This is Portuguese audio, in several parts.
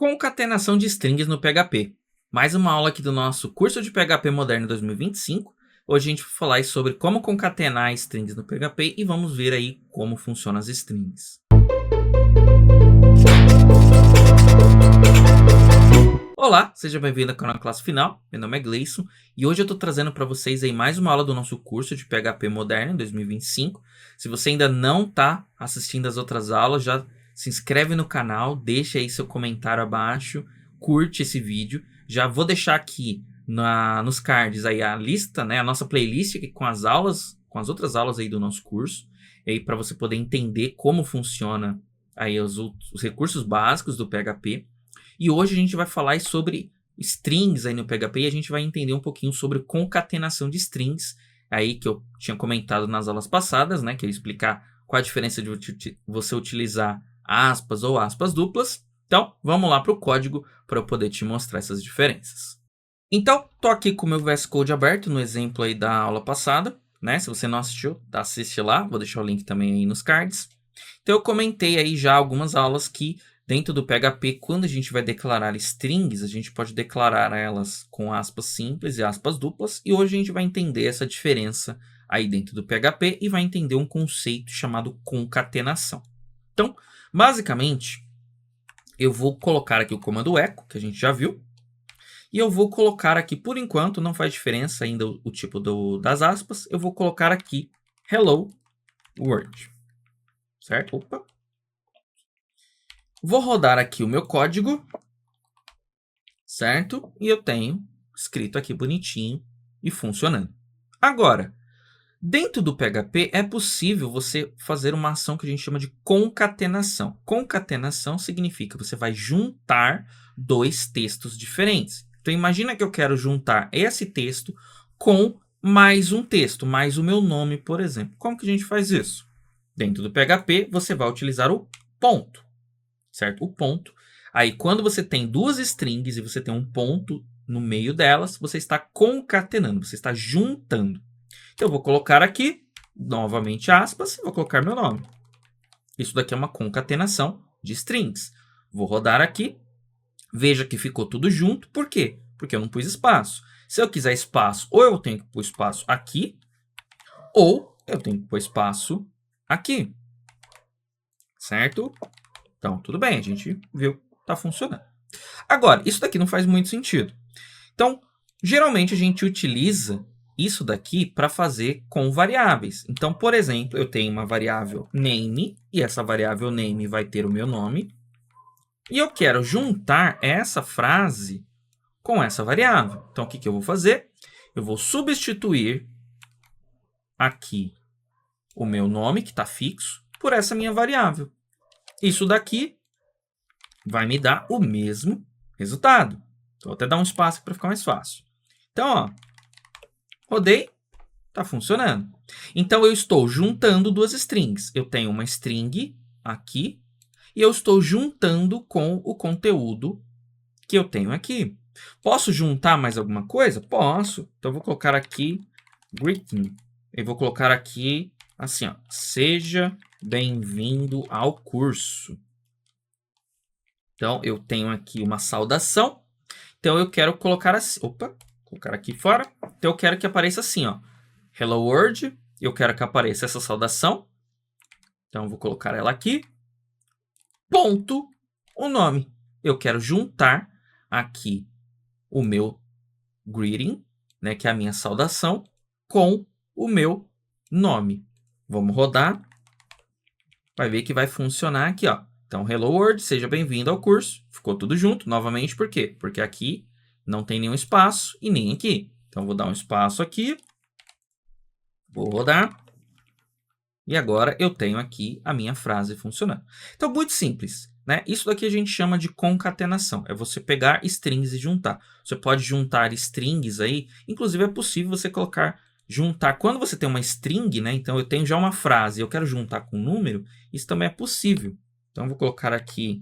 Concatenação de strings no PHP. Mais uma aula aqui do nosso curso de PHP Moderno 2025. Hoje a gente vai falar sobre como concatenar strings no PHP e vamos ver aí como funcionam as strings. Olá, seja bem-vindo ao canal Classe Final. Meu nome é Gleison e hoje eu estou trazendo para vocês aí mais uma aula do nosso curso de PHP Moderno 2025. Se você ainda não está assistindo as outras aulas, já se inscreve no canal, deixa aí seu comentário abaixo, curte esse vídeo. Já vou deixar aqui nos cards aí a lista, né, a nossa playlist aqui com as aulas, com as outras aulas aí do nosso curso, aí para você poder entender como funciona aí os recursos básicos do PHP. E hoje a gente vai falar sobre strings aí no PHP e a gente vai entender um pouquinho sobre concatenação de strings, aí que eu tinha comentado nas aulas passadas, né, que eu ia explicar qual a diferença de você utilizar aspas ou aspas duplas. Então, vamos lá para o código para eu poder te mostrar essas diferenças. Então, estou aqui com o meu VS Code aberto no exemplo aí da aula passada, né? Se você não assistiu, assiste lá, vou deixar o link também aí nos cards. Então, eu comentei aí já algumas aulas que dentro do PHP, quando a gente vai declarar strings, a gente pode declarar elas com aspas simples e aspas duplas, e hoje a gente vai entender essa diferença aí dentro do PHP e vai entender um conceito chamado concatenação. Então, basicamente, eu vou colocar aqui o comando echo, que a gente já viu, e eu vou colocar aqui, por enquanto, não faz diferença ainda o tipo das aspas, eu vou colocar aqui hello world, certo? Opa! Vou rodar aqui o meu código, certo? E eu tenho escrito aqui bonitinho e funcionando. Agora, dentro do PHP é possível você fazer uma ação que a gente chama de concatenação. Concatenação significa que você vai juntar dois textos diferentes. Então, imagina que eu quero juntar esse texto com mais um texto, mais o meu nome, por exemplo. Como que a gente faz isso? Dentro do PHP, você vai utilizar o ponto, certo? O ponto. Aí, quando você tem duas strings e você tem um ponto no meio delas, você está concatenando, você está juntando. Então, eu vou colocar aqui, novamente aspas, e vou colocar meu nome. Isso daqui é uma concatenação de strings. Vou rodar aqui. Veja que ficou tudo junto. Por quê? Porque eu não pus espaço. Se eu quiser espaço, ou eu tenho que pôr espaço aqui, ou eu tenho que pôr espaço aqui. Certo? Então, tudo bem, a gente viu que está funcionando. Agora, isso daqui não faz muito sentido. Então, geralmente a gente utiliza isso daqui para fazer com variáveis. Então, por exemplo, eu tenho uma variável name, e essa variável name vai ter o meu nome. E eu quero juntar essa frase com essa variável. Então, o que eu vou fazer? Eu vou substituir aqui o meu nome, que está fixo, por essa minha variável. Isso daqui vai me dar o mesmo resultado. Então, vou até dar um espaço para ficar mais fácil. Então, ó, rodei, está funcionando. Então, eu estou juntando duas strings. Eu tenho uma string aqui e eu estou juntando com o conteúdo que eu tenho aqui. Posso juntar mais alguma coisa? Posso. Então, eu vou colocar aqui greeting. Eu vou colocar aqui assim, ó, seja bem-vindo ao curso. Então, eu tenho aqui uma saudação. Então, eu quero colocar assim. Opa, colocar aqui fora. Então, eu quero que apareça assim, ó. Hello World. Eu quero que apareça essa saudação. Então, eu vou colocar ela aqui. Ponto o nome. Eu quero juntar aqui o meu greeting, né, que é a minha saudação, com o meu nome. Vamos rodar. Vai ver que vai funcionar aqui, ó. Então, hello world, seja bem-vindo ao curso. Ficou tudo junto, novamente, por quê? Porque aqui não tem nenhum espaço e nem aqui. Então, vou dar um espaço aqui. Vou rodar. E agora eu tenho aqui a minha frase funcionando. Então, muito simples, né? Isso daqui a gente chama de concatenação. É você pegar strings e juntar. Você pode juntar strings aí. Inclusive, é possível você juntar. Quando você tem uma string, né? Então, eu tenho já uma frase e eu quero juntar com um número. Isso também é possível. Então, eu vou colocar aqui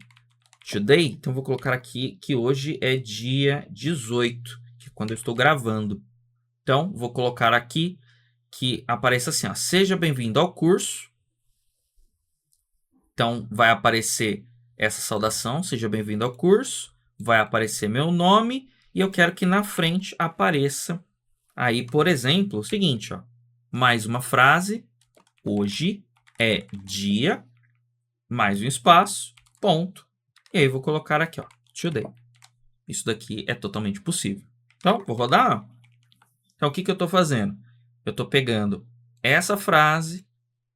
today. Então, eu vou colocar aqui que hoje é dia 18, que é quando eu estou gravando. Então, vou colocar aqui que apareça assim, ó, seja bem-vindo ao curso. Então, vai aparecer essa saudação, seja bem-vindo ao curso, vai aparecer meu nome e eu quero que na frente apareça aí, por exemplo, o seguinte, ó, mais uma frase, hoje é dia, mais um espaço, ponto, e aí eu vou colocar aqui, ó, today. Isso daqui é totalmente possível. Então, vou rodar. Então, o que eu estou fazendo? Eu estou pegando essa frase,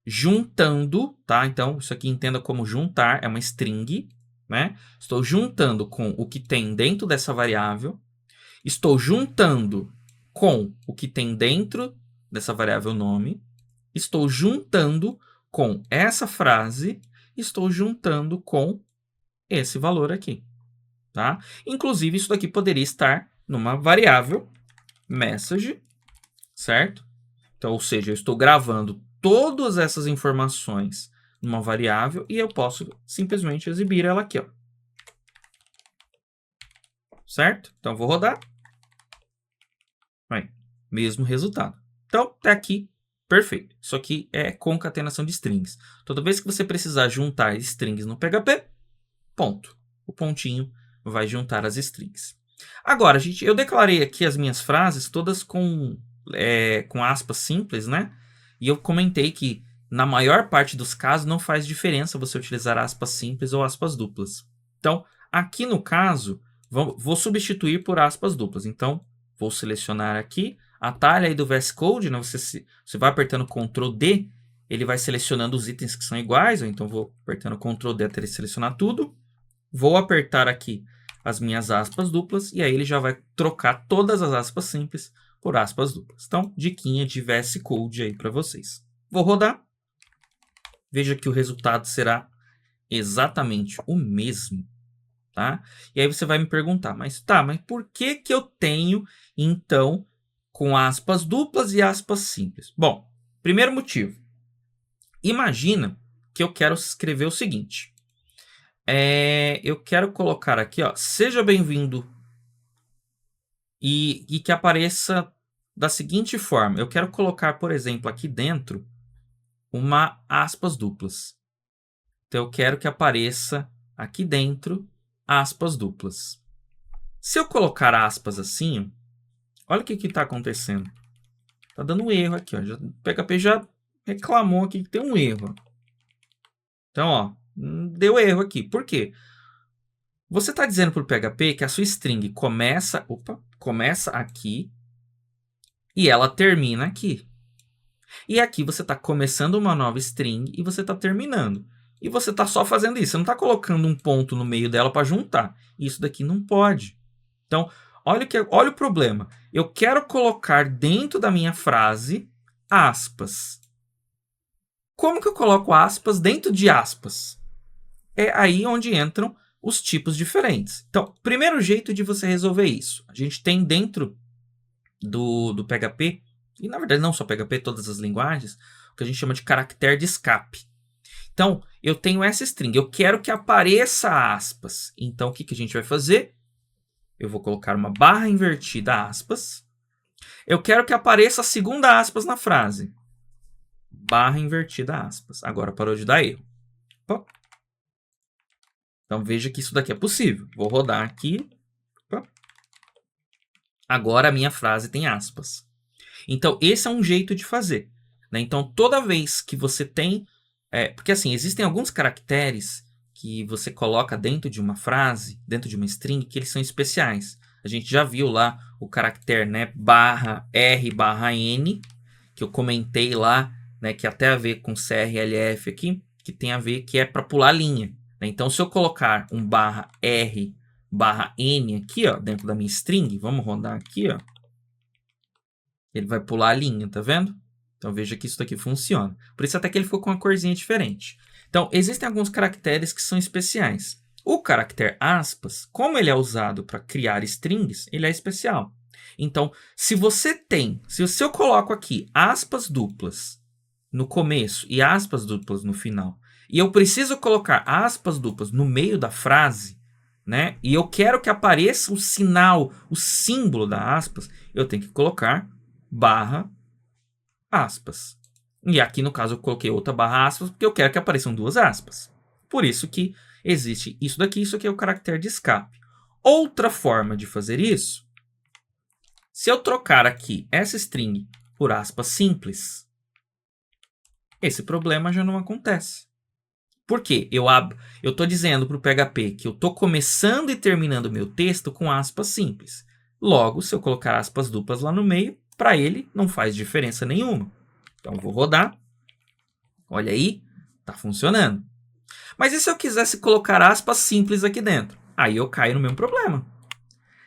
juntando, tá? Então, isso aqui entenda como juntar, é uma string, né? Estou juntando com o que tem dentro dessa variável, estou juntando com o que tem dentro dessa variável nome, estou juntando com essa frase, estou juntando com esse valor aqui, tá? Inclusive, isso daqui poderia estar numa variável message, certo? Então, ou seja, eu estou gravando todas essas informações numa variável e eu posso simplesmente exibir ela aqui, ó. Certo? Então, vou rodar. Aí, mesmo resultado. Então, até aqui, perfeito. Isso aqui é concatenação de strings. Toda vez que você precisar juntar strings no PHP, ponto. O pontinho vai juntar as strings. Agora, gente, eu declarei aqui as minhas frases todas com aspas simples, né? E eu comentei que na maior parte dos casos não faz diferença você utilizar aspas simples ou aspas duplas. Então, aqui no caso, vou substituir por aspas duplas. Então, vou selecionar aqui, atalho aí do VS Code, né? Você vai apertando Ctrl D, ele vai selecionando os itens que são iguais, então vou apertando Ctrl D até ele selecionar tudo. Vou apertar aqui as minhas aspas duplas e aí ele já vai trocar todas as aspas simples por aspas duplas. Então, diquinha de VS Code aí para vocês. Vou rodar. Veja que o resultado será exatamente o mesmo, tá? E aí você vai me perguntar, mas por que eu tenho, então, com aspas duplas e aspas simples? Bom, primeiro motivo. Imagina que eu quero escrever o seguinte. Eu quero colocar aqui, ó, seja bem-vindo e que apareça da seguinte forma. Eu quero colocar, por exemplo, aqui dentro uma aspas duplas. Então, eu quero que apareça aqui dentro aspas duplas. Se eu colocar aspas assim, olha o que está acontecendo. Está dando um erro aqui. Ó. O PHP já reclamou aqui que tem um erro. Então, ó, deu erro aqui. Por quê? Você está dizendo para o PHP que a sua string começa aqui e ela termina aqui. E aqui você está começando uma nova string e você está terminando. E você está só fazendo isso. Você não está colocando um ponto no meio dela para juntar. Isso daqui não pode. Então, olha o problema. Eu quero colocar dentro da minha frase aspas. Como que eu coloco aspas dentro de aspas? É aí onde entram os tipos diferentes. Então, primeiro jeito de você resolver isso. A gente tem dentro do PHP, e na verdade não só PHP, todas as linguagens, o que a gente chama de caractere de escape. Então, eu tenho essa string, eu quero que apareça aspas. Então, o que a gente vai fazer? Eu vou colocar uma barra invertida aspas. Eu quero que apareça a segunda aspas na frase. Barra invertida aspas. Agora parou de dar erro. Opa. Então, veja que isso daqui é possível. Vou rodar aqui. Opa. Agora a minha frase tem aspas. Então, esse é um jeito de fazer. Né? Então, toda vez que você tem... porque assim, existem alguns caracteres que você coloca dentro de uma frase, dentro de uma string, que eles são especiais. A gente já viu lá o caractere, né, barra R barra N, que eu comentei lá, né, que até a ver com CRLF aqui, que tem a ver que é para pular linha. Né? Então, se eu colocar um barra R barra N aqui, ó, dentro da minha string, vamos rodar aqui, ó, ele vai pular a linha, tá vendo? Então, veja que isso daqui funciona. Por isso até que ele ficou com uma corzinha diferente. Então, existem alguns caracteres que são especiais. O caractere aspas, como ele é usado para criar strings, ele é especial. Então, se eu coloco aqui aspas duplas no começo e aspas duplas no final, e eu preciso colocar aspas duplas no meio da frase, né? E eu quero que apareça o sinal, o símbolo da aspas, eu tenho que colocar barra aspas. E aqui, no caso, eu coloquei outra barra aspas, porque eu quero que apareçam duas aspas. Por isso que existe isso aqui é o caractere de escape. Outra forma de fazer isso, se eu trocar aqui essa string por aspas simples, esse problema já não acontece. Por quê? Eu estou dizendo para o PHP que eu estou começando e terminando o meu texto com aspas simples. Logo, se eu colocar aspas duplas lá no meio, para ele não faz diferença nenhuma. Então, vou rodar. Olha aí, está funcionando. Mas e se eu quisesse colocar aspas simples aqui dentro? Aí eu caio no mesmo problema.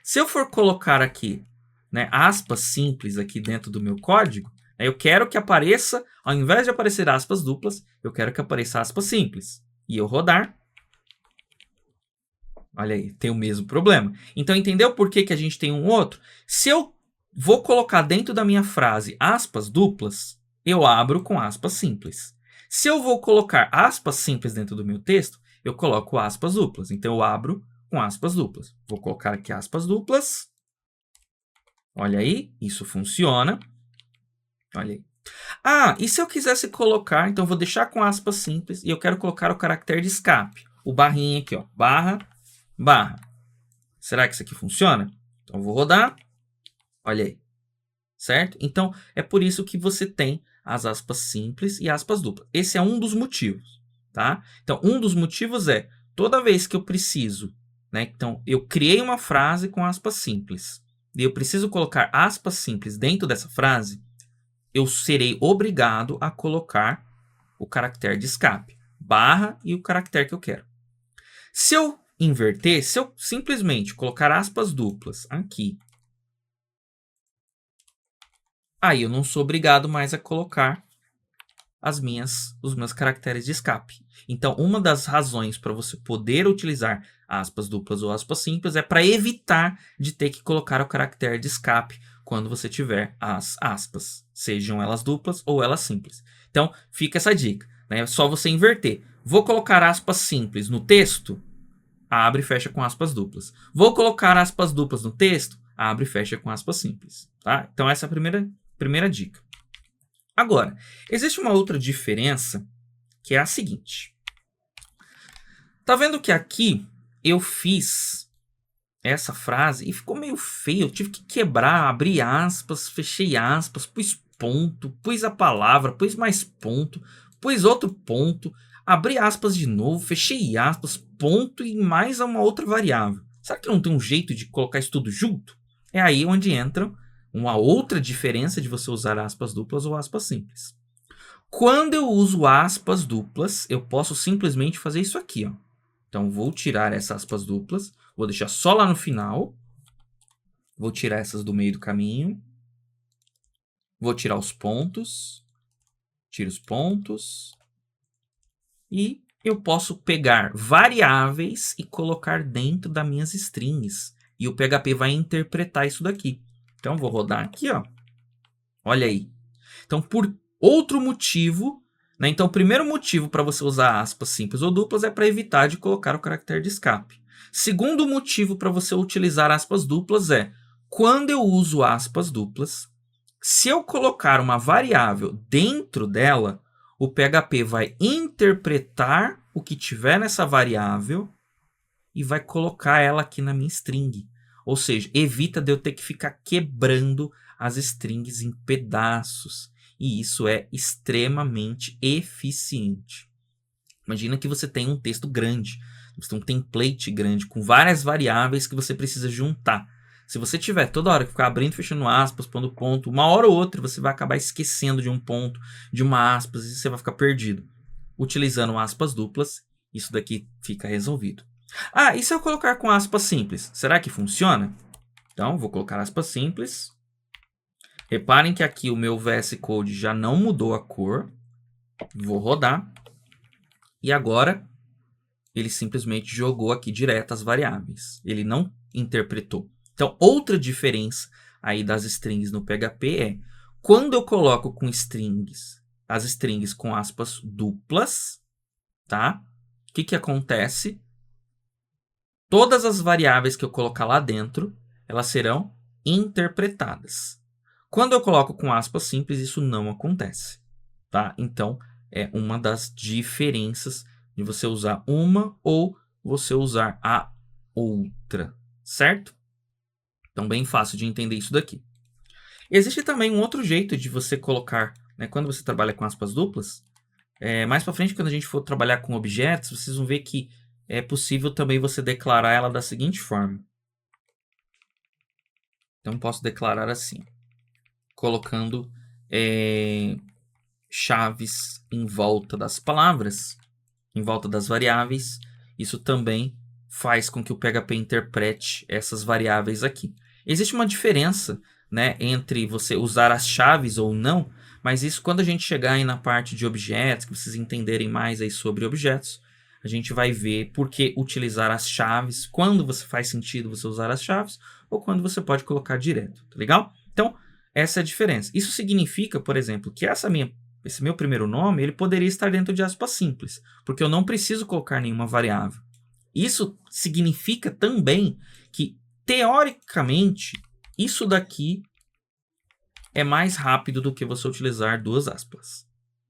Se eu for colocar aqui, né, aspas simples aqui dentro do meu código, eu quero que apareça, ao invés de aparecer aspas duplas, eu quero que apareça aspas simples. E eu rodar, olha aí, tem o mesmo problema. Então, entendeu por que a gente tem um outro? Se eu vou colocar dentro da minha frase aspas duplas, eu abro com aspas simples. Se eu vou colocar aspas simples dentro do meu texto, eu coloco aspas duplas. Então, eu abro com aspas duplas. Vou colocar aqui aspas duplas. Olha aí, isso funciona. Olha aí. Ah, e se eu quisesse colocar, então eu vou deixar com aspas simples e eu quero colocar o caractere de escape. O barrinho aqui, ó, barra, barra. Será que isso aqui funciona? Então eu vou rodar. Olha aí. Certo? Então é por isso que você tem as aspas simples e aspas duplas. Esse é um dos motivos, tá? Então um dos motivos é toda vez que eu preciso, né? Então eu criei uma frase com aspas simples e eu preciso colocar aspas simples dentro dessa frase, eu serei obrigado a colocar o caractere de escape, barra e o caractere que eu quero. Se eu inverter, se eu simplesmente colocar aspas duplas aqui, aí eu não sou obrigado mais a colocar os meus caracteres de escape. Então, uma das razões para você poder utilizar aspas duplas ou aspas simples é para evitar de ter que colocar o caractere de escape quando você tiver as aspas, sejam elas duplas ou elas simples. Então, fica essa dica, né? É só você inverter. Vou colocar aspas simples no texto, abre e fecha com aspas duplas. Vou colocar aspas duplas no texto, abre e fecha com aspas simples. Tá? Então, essa é a primeira dica. Agora, existe uma outra diferença que é a seguinte. Tá vendo que aqui eu fiz essa frase e ficou meio feio. Eu tive que quebrar, abrir aspas, fechei aspas, pus ponto, pus a palavra, pus mais ponto, pus outro ponto, abri aspas de novo, fechei aspas, ponto e mais uma outra variável. Será que não tem um jeito de colocar isso tudo junto? É aí onde entra uma outra diferença de você usar aspas duplas ou aspas simples. Quando eu uso aspas duplas, eu posso simplesmente fazer isso aqui, ó. Então, vou tirar essas aspas duplas, vou deixar só lá no final, vou tirar essas do meio do caminho, vou tirar os pontos, tiro os pontos, e eu posso pegar variáveis e colocar dentro das minhas strings, e o PHP vai interpretar isso daqui. Então, vou rodar aqui, ó. Olha aí. Então, por outro motivo, né? Então, o primeiro motivo para você usar aspas simples ou duplas é para evitar de colocar o caractere de escape. Segundo motivo para você utilizar aspas duplas é, quando eu uso aspas duplas, se eu colocar uma variável dentro dela, o PHP vai interpretar o que tiver nessa variável e vai colocar ela aqui na minha string. Ou seja, evita de eu ter que ficar quebrando as strings em pedaços. E isso é extremamente eficiente. Imagina que você tem um texto grande, você tem um template grande com várias variáveis que você precisa juntar. Se você tiver toda hora que ficar abrindo e fechando aspas, pondo ponto, uma hora ou outra você vai acabar esquecendo de um ponto, de uma aspas, e você vai ficar perdido. Utilizando aspas duplas, isso daqui fica resolvido. Ah, e se eu colocar com aspas simples? Será que funciona? Então, vou colocar aspas simples. Reparem que aqui o meu VS Code já não mudou a cor. Vou rodar. E agora, ele simplesmente jogou aqui direto as variáveis. Ele não interpretou. Então, outra diferença aí das strings no PHP é, quando eu coloco com strings, as strings com aspas duplas, tá? O que acontece? Todas as variáveis que eu colocar lá dentro, elas serão interpretadas. Quando eu coloco com aspas simples, isso não acontece, tá? Então, é uma das diferenças de você usar uma ou você usar a outra, certo? Então, bem fácil de entender isso daqui. Existe também um outro jeito de você colocar, né, quando você trabalha com aspas duplas, mais para frente, quando a gente for trabalhar com objetos, vocês vão ver que é possível também você declarar ela da seguinte forma. Então, posso declarar assim, colocando chaves em volta das palavras, em volta das variáveis. Isso também faz com que o PHP interprete essas variáveis aqui. Existe uma diferença, né, entre você usar as chaves ou não, mas isso quando a gente chegar aí na parte de objetos, que vocês entenderem mais aí sobre objetos, a gente vai ver por que utilizar as chaves, quando você faz sentido você usar as chaves, ou quando você pode colocar direto, tá legal? Então, essa é a diferença. Isso significa, por exemplo, que esse meu primeiro nome, ele poderia estar dentro de aspas simples, porque eu não preciso colocar nenhuma variável. Isso significa também que, teoricamente, isso daqui é mais rápido do que você utilizar duas aspas,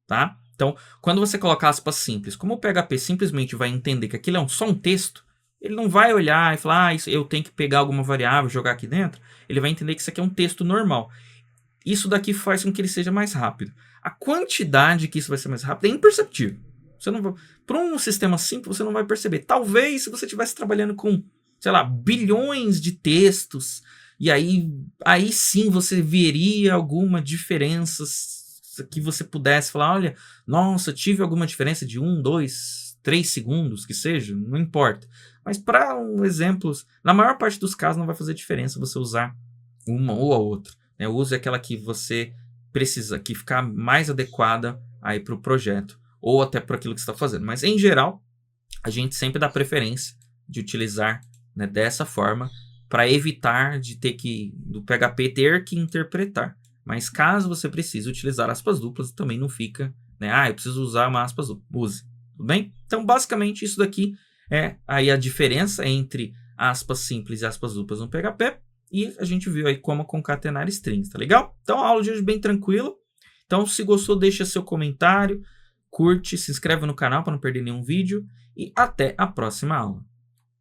tá? Então, quando você colocar aspas simples, como o PHP simplesmente vai entender que aquilo é só um texto, ele não vai olhar e falar, isso, eu tenho que pegar alguma variável e jogar aqui dentro. Ele vai entender que isso aqui é um texto normal. Isso daqui faz com que ele seja mais rápido. A quantidade que isso vai ser mais rápido é imperceptível. Para um sistema simples, você não vai perceber. Talvez se você estivesse trabalhando com, sei lá, bilhões de textos, e aí sim você veria alguma diferença que você pudesse falar, olha, nossa, tive alguma diferença de 1, 2, 3 segundos, que seja, não importa. Mas para exemplos, na maior parte dos casos não vai fazer diferença você usar uma ou a outra. O uso é aquela que você precisa, que ficar mais adequada aí para o projeto, ou até para aquilo que você está fazendo. Mas, em geral, a gente sempre dá preferência de utilizar, né, dessa forma, para evitar de do PHP ter que interpretar. Mas caso você precise utilizar aspas duplas, também não fica, né, eu preciso usar uma aspas dupla, use, tudo bem? Então, basicamente, isso daqui é aí a diferença entre aspas simples e aspas duplas no PHP. E a gente viu aí como concatenar strings, tá legal? Então, a aula de hoje é bem tranquila. Então, se gostou, deixa seu comentário, curte, se inscreve no canal para não perder nenhum vídeo. E até a próxima aula.